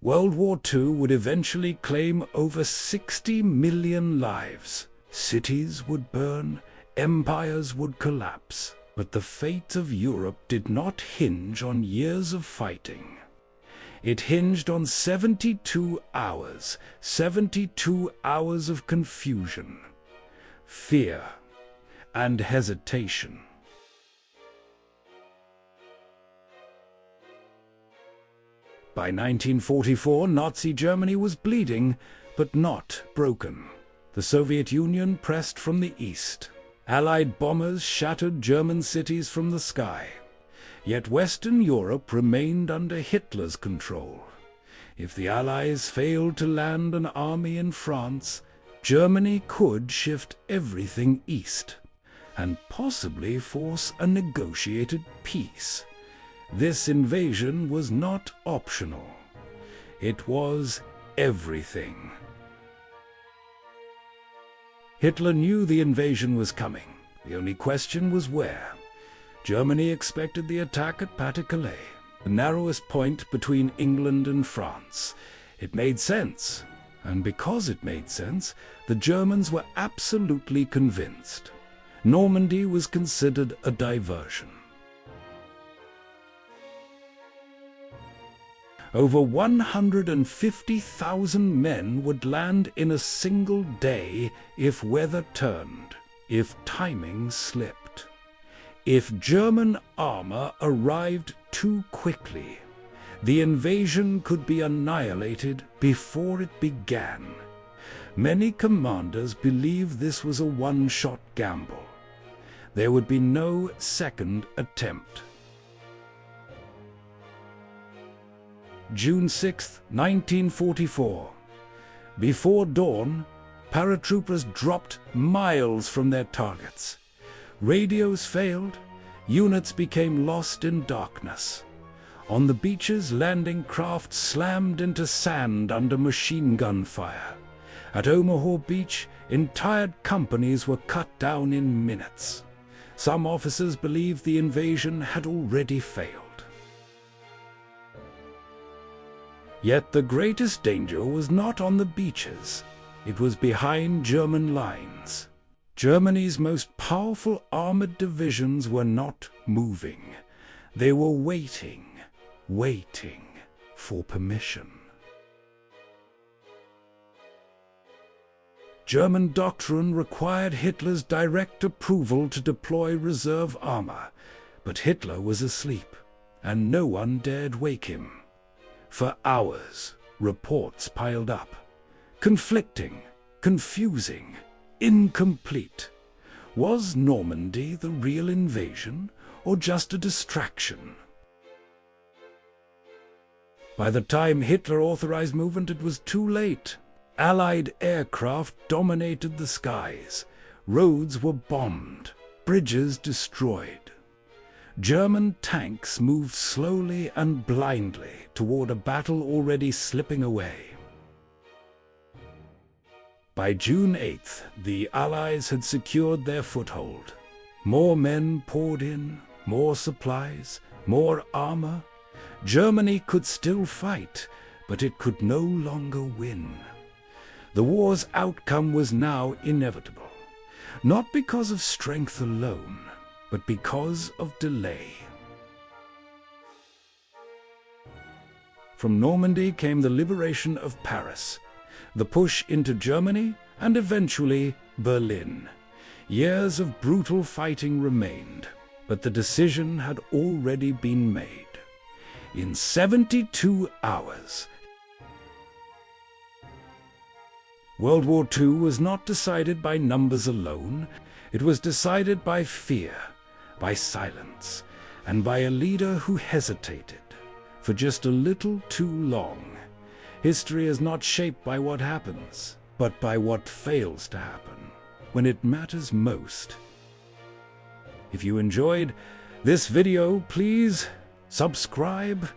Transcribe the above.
World War II would eventually claim over 60 million lives. Cities would burn, empires would collapse. But the fate of Europe did not hinge on years of fighting. It hinged on 72 hours of confusion, fear, and hesitation. By 1944, Nazi Germany was bleeding, but not broken. The Soviet Union pressed from the east. Allied bombers shattered German cities from the sky. Yet Western Europe remained under Hitler's control. If the Allies failed to land an army in France, Germany could shift everything east, and possibly force a negotiated peace. This invasion was not optional. It was everything. Hitler knew the invasion was coming. The only question was where. Germany expected the attack at Pas-de-Calais, the narrowest point between England and France. It made sense, and because it made sense, the Germans were absolutely convinced. Normandy was considered a diversion. Over 150,000 men would land in a single day if weather turned, if timing slipped. If German armor arrived too quickly, the invasion could be annihilated before it began. Many commanders believed this was a one-shot gamble. There would be no second attempt. June 6, 1944. Before dawn, paratroopers dropped miles from their targets. Radios failed, units became lost in darkness. On the beaches, landing craft slammed into sand under machine gun fire. At Omaha Beach, entire companies were cut down in minutes. Some officers believed the invasion had already failed. Yet the greatest danger was not on the beaches. It was behind German lines. Germany's most powerful armored divisions were not moving. They were waiting for permission. German doctrine required Hitler's direct approval to deploy reserve armor, but Hitler was asleep, and no one dared wake him. For hours, reports piled up. Conflicting, confusing, incomplete. Was Normandy the real invasion, or just a distraction? By the time Hitler authorized movement, it was too late. Allied aircraft dominated the skies. Roads were bombed, bridges destroyed. German tanks moved slowly and blindly toward a battle already slipping away. By June 8th, the Allies had secured their foothold. More men poured in, more supplies, more armor. Germany could still fight, but it could no longer win. The war's outcome was now inevitable, not because of strength alone, but because of delay. From Normandy came the liberation of Paris, the push into Germany, and eventually Berlin. Years of brutal fighting remained, but the decision had already been made. In 72 hours, World War II was not decided by numbers alone. It was decided by fear, by silence, and by a leader who hesitated for just a little too long. History is not shaped by what happens, but by what fails to happen when it matters most. If you enjoyed this video, please subscribe